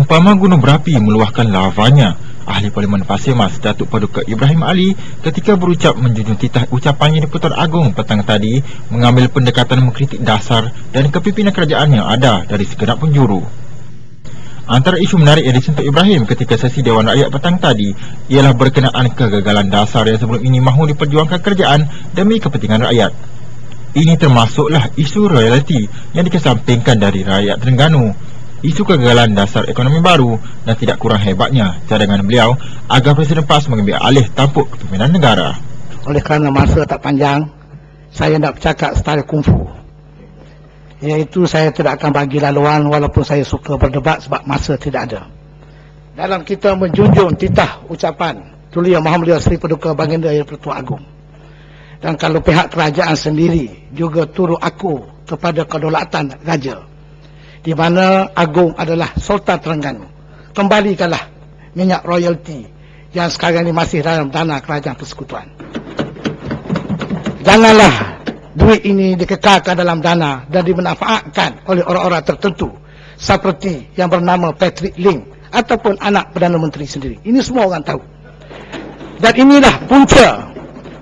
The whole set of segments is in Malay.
Seumpama gunung berapi meluahkan lavanya, Ahli Parlimen Pasir Mas Datuk Paduka Ibrahim Ali ketika berucap menjunjung titah ucapannya di Pertuan Agong petang tadi mengambil pendekatan mengkritik dasar dan kepimpinan kerajaan yang ada dari segenap penjuru. Antara isu menarik yang disentuh Ibrahim ketika sesi Dewan Rakyat petang tadi ialah berkenaan kegagalan dasar yang sebelum ini mahu diperjuangkan kerajaan demi kepentingan rakyat. Ini termasuklah isu royalti yang dikesampingkan dari rakyat Terengganu, isu kegagalan dasar ekonomi baru dan tidak kurang hebatnya cadangan beliau agar Presiden PAS mengambil alih tampuk kepimpinan negara. Oleh kerana masa tak panjang, saya nak bercakap style kungfu, iaitu saya tidak akan bagi laluan walaupun saya suka berdebat sebab masa tidak ada. Dalam kita menjunjung titah ucapan Tuli Yang Maha Mulia Seri Paduka Baginda Yang Pertuan Agong, dan kalau pihak kerajaan sendiri juga turut aku kepada kedaulatan raja, di mana Agong adalah Sultan Terengganu, kembalikanlah minyak royalti yang sekarang ini masih dalam dana kerajaan persekutuan. Janganlah duit ini dikekalkan dalam dana dan dimanfaatkan oleh orang-orang tertentu seperti yang bernama Patrick Ling ataupun anak Perdana Menteri sendiri. Ini semua orang tahu. Dan inilah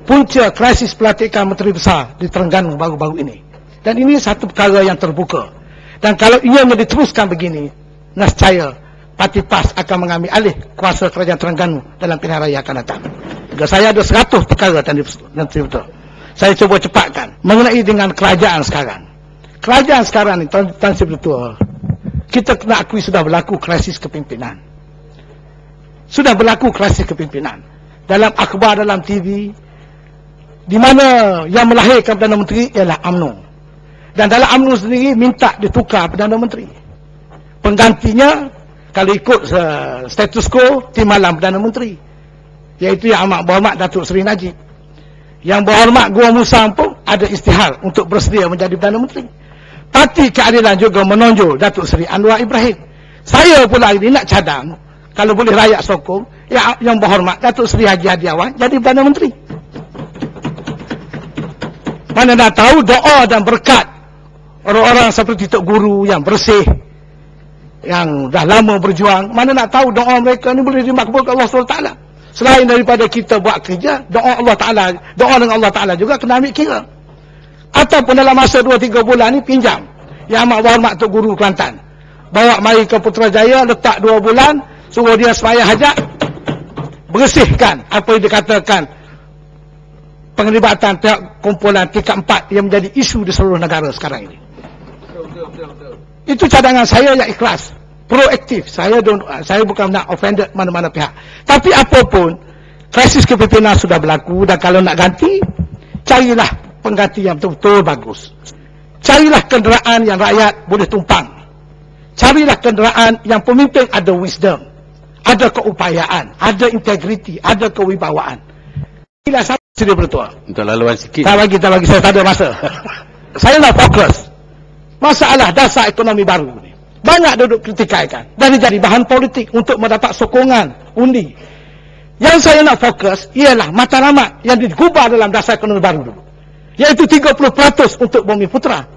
punca krisis pelantikan Menteri Besar di Terengganu baru-baru ini. Dan ini satu perkara yang terbuka. Dan kalau ia diteruskan begini, nescaya Parti PAS akan mengambil alih kuasa kerajaan Terengganu dalam pilihan raya akan datang. Jika saya ada 100 perkara nanti betul. Saya cuba cepatkan mengenai dengan kerajaan sekarang. Kerajaan sekarang ni, Tuan Sri Ketua, kita kena akui sudah berlaku krisis kepimpinan. Sudah berlaku krisis kepimpinan. Dalam akhbar, dalam TV, di mana yang melahirkan Perdana Menteri ialah UMNO. Dan dalam UMNO sendiri minta ditukar Perdana Menteri. Penggantinya, kalau ikut status quo, timbalan Perdana Menteri, iaitu Yang Amat Berhormat Datuk Seri Najib. Yang Berhormat Gua Musang pun ada isytihar untuk bersedia menjadi Perdana Menteri. Parti Keadilan juga menonjol Datuk Seri Anwar Ibrahim. Saya pula ini nak cadang, kalau boleh rakyat sokong, Yang Berhormat Datuk Seri Haji Hadiawan jadi Perdana Menteri. Mana dah tahu doa dan berkat orang-orang seperti Tok Guru yang bersih, yang dah lama berjuang, mana nak tahu doa mereka ni boleh dimakbulkan Allah SWT. Selain daripada kita buat kerja, doa Allah Ta'ala, doa dengan Allah Ta'ala juga kena ambil kira. Ataupun dalam masa 2-3 bulan ni pinjam Yang Amat Berhormat Tok Guru Kelantan, bawa mari ke Putrajaya, letak 2 bulan, suruh dia sembahyang hajat, bersihkan apa yang dikatakan penglibatan pihak kumpulan tingkat 4 yang menjadi isu di seluruh negara sekarang ini. Itu cadangan saya yang ikhlas, proaktif. Saya bukan nak offended mana-mana pihak. Tapi apapun, krisis kepimpinan sudah berlaku, dan kalau nak ganti, carilah pengganti yang betul-betul bagus. Carilah kenderaan yang rakyat boleh tumpang. Carilah kenderaan yang pemimpin ada wisdom, ada keupayaan, ada integriti, ada kewibawaan. Inilah saya sudah bertua. Untuk laluan sikit. Tak bagi, saya tak ada masa. Saya nak fokus masalah dasar ekonomi baru ni. Banyak duduk kritikaikan dan jadi bahan politik untuk mendapat sokongan undi. Yang saya nak fokus ialah matlamat yang digubah dalam dasar ekonomi baru dulu, iaitu 30% untuk Bumi Putra.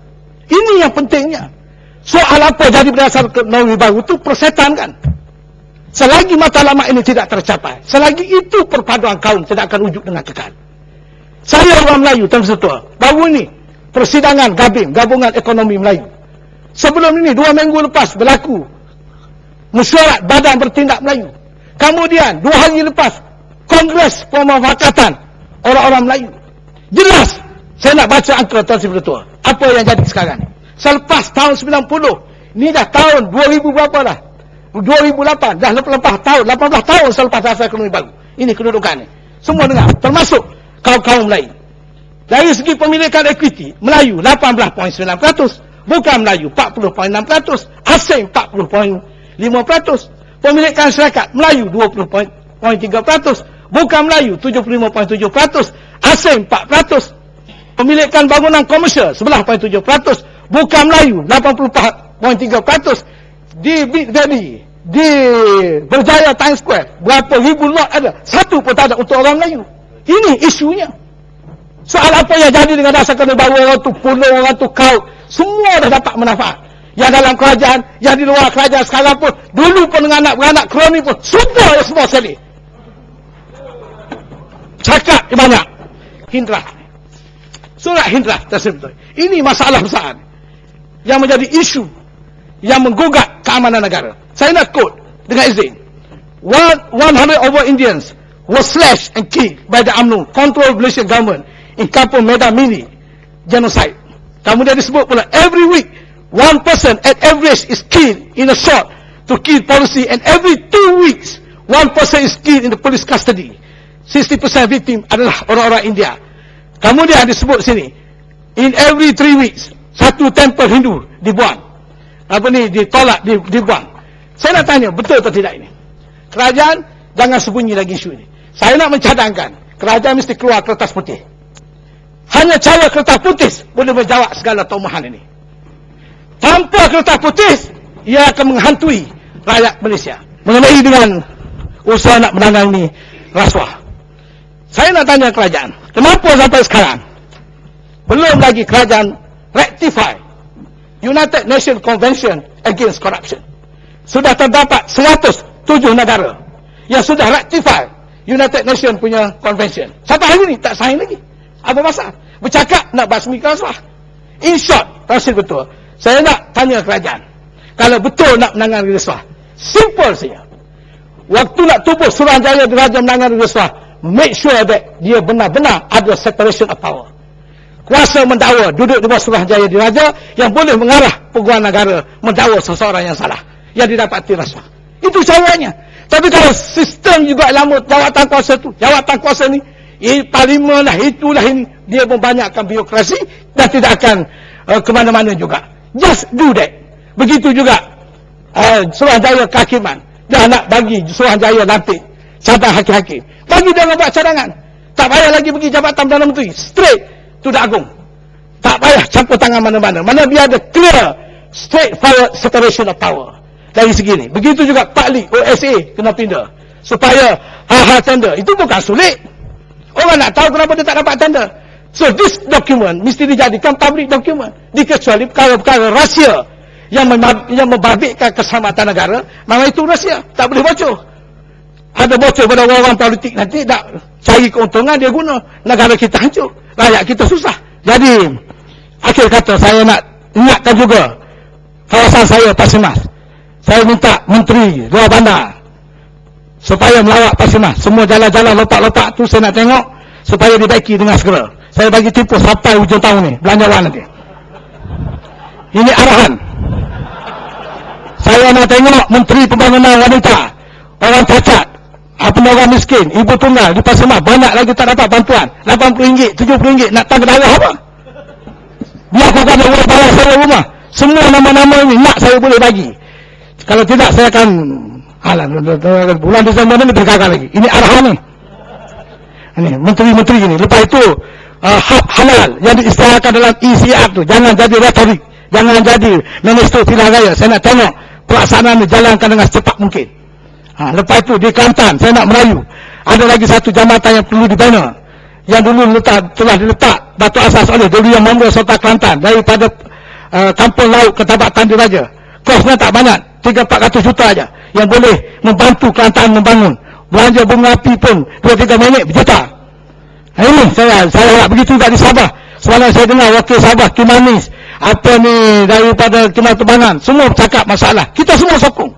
Ini yang pentingnya. Soal apa jadi berdasar ekonomi baru itu persetan kan. Selagi matlamat ini tidak tercapai, selagi itu perpaduan kaum tidak akan wujud dengan kekal. Saya orang Melayu, Tuan Ketua, baru ini persidangan GABIM, Gabungan Ekonomi Melayu. Sebelum ini 2 minggu lepas berlaku mesyuarat Badan Bertindak Melayu. Kemudian 2 hari lepas Kongres Pemufakatan Orang-orang Melayu. Jelas saya nak baca angka, Tuan Sri Ketua, apa yang jadi sekarang. Selepas tahun 90, ini dah tahun 2000 berapa dah? 2008, dah lepas tahun 18 tahun selepas dasar ekonomi baru. Ini kedudukan ni. Semua dengar, termasuk kaum-kaum Melayu. Dari segi pemilikan equity, Melayu 18.9%, bukan Melayu 40.6%, asing 40.5%, pemilikan syarikat Melayu 20.3%, bukan Melayu 75.7%, asing 4%, pemilikan bangunan komersial 11.7%, bukan Melayu 84.3%, di Berjaya Times Square berapa ribu lot ada, satu pun tak ada untuk orang Melayu. Ini isunya. Soal apa yang jadi dengan dasar ekonomi baru, orang tu pulau, orang tu kau, semua dah dapat manfaat. yang dalam kerajaan, yang di luar kerajaan sekarang pun, dulu pun dengan anak-beranak kroni pun, semua sekali. Cakap banyak. Hindrah. Surat Hindrah tersebut. Ini masalah besar yang menjadi isu yang menggugat keamanan negara. Saya nak quote dengan izin. 100 over Indians were slashed and killed by the UMNO controlled Malaysian government in Kampung Medan Mini genocide. Kemudian disebut pula, every week one person at average is killed in a shot to kill policy, and every 2 weeks one person is killed in the police custody. 60% victim adalah orang-orang India. Kemudian disebut sini, in every 3 weeks satu temple Hindu dibuang. Ditolak, dibuang. Saya nak tanya, betul atau tidak ini? Kerajaan jangan sembunyi lagi isu ini. Saya nak mencadangkan, kerajaan mesti keluar kertas putih. Hanya cara kertas putih boleh menjawab segala tomahan ini. Tanpa kertas putih, ia akan menghantui rakyat Malaysia. Mengenai dengan usaha nak menangani rasuah. Saya nak tanya kerajaan, kenapa sampai sekarang belum lagi kerajaan rectify United Nations Convention Against Corruption? Sudah terdapat 107 negara yang sudah rectify United Nations punya convention. Sampai hari ini tak sign lagi. Apa pasal? Bercakap nak basmikan rasuah. In short, Rasul betul. Saya nak tanya kerajaan, kalau betul nak menangani rasuah, simple saja. Waktu nak tubuh Suruhanjaya Diraja menangani rasuah, make sure that dia benar-benar ada separation of power. Kuasa mendakwa duduk di bawah Suruhanjaya Diraja yang boleh mengarah peguam negara mendakwa seseorang yang salah, yang didapati rasuah. Itu caranya. Tapi kalau sistem juga lama jawatan kuasa tu, jawatan kuasa ni, parlimen lah, itulah ini, dia membanyakkan birokrasi dan tidak akan ke mana-mana juga. Just do that. Begitu juga Suruhanjaya Kehakiman. Dah nak bagi Suruhanjaya lantik cabang hakim-hakim. Bagi dia buat cadangan. Tak payah lagi pergi Jabatan Perdana Menteri. Straight to the Agung. Tak payah campur tangan mana-mana. Mana biar ada clear, straightforward separation of power. Dari segi ni. Begitu juga Pak Lee, OSA kena pindah. Supaya hal-hal tender. Itu bukan sulit. Orang nak tahu kenapa dia tak dapat tender. So this document mesti dijadikan public document. Dikecuali perkara-perkara rahsia yang membabitkan keselamatan negara, maka itu rahsia. Tak boleh bocor. Ada bocor pada orang-orang politik nanti tak cari keuntungan, dia guna. Negara kita hancur. Rakyat kita susah. Jadi, akhir kata saya nak ingatkan juga kawasan saya Pasir Mas. Saya minta Menteri Luar Bandar supaya melawat Pasir Mas. Semua jalan-jalan letak-letak tu saya nak tengok supaya dibaiki dengan segera. Saya bagi tempoh sampai hujung tahun ni, belanjawan nanti. Ini arahan. Saya nak tengok Menteri Pembangunan Wanita, orang cacat, orang miskin, ibu tunggal di Pasir Mas, banyak lagi tak dapat bantuan. RM80, RM70 nak tangga darah apa? Biar aku akan boleh balas saya rumah. Semua nama-nama ini nak saya boleh bagi. Kalau tidak saya akan bulan Disember ni bergagal lagi. Ini arahan ni. Ini menteri-menteri ini. Lepas itu hak halal yang diistilahkan dalam ECR tu jangan jadi retorik, jangan jadi manifesto pilihan raya. Saya nak tengok pelaksanaan dijalankan dengan secepat mungkin. Lepas itu di Kelantan saya nak Melayu, ada lagi satu jambatan yang perlu dibina, yang dulu telah diletak batu asas oleh Dulu Yang Muda Sultan Kelantan daripada Kampung Laut ke Tabak Tandil Raja. Kosnya tak banyak, 300-400 juta aja, yang boleh membantu Kelantan membangun. Belanja bunga api pun 2-3 minit berjuta. Ini saya nak begitu juga di Sabah. Semalam saya dengar wakil Sabah Kimanis, apa ni daripada Kimal Tebangan, semua bercakap masalah. Kita semua sokong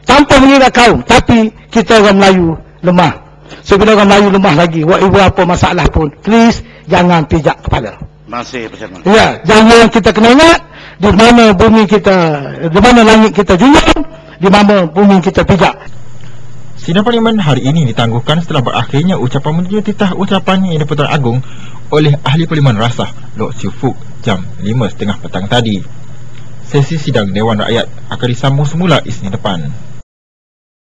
tanpa mengira kaum, tapi kita orang Melayu lemah. Sebila orang Melayu lemah lagi, ibu apa masalah pun, please jangan pijak kepala. Masih bersama. Ya, jangan kita kena ingat di mana bumi kita, di mana langit kita junjung, di mana bumi kita pijak. Sidang Parlimen hari ini ditangguhkan setelah berakhirnya ucapan menjunjung titah ucapannya Yang di-Pertuan Agong oleh Ahli Parlimen Rasah Lok Siu Fuk jam 5.30 petang tadi. Sesi sidang Dewan Rakyat akan disambung semula Isnin depan.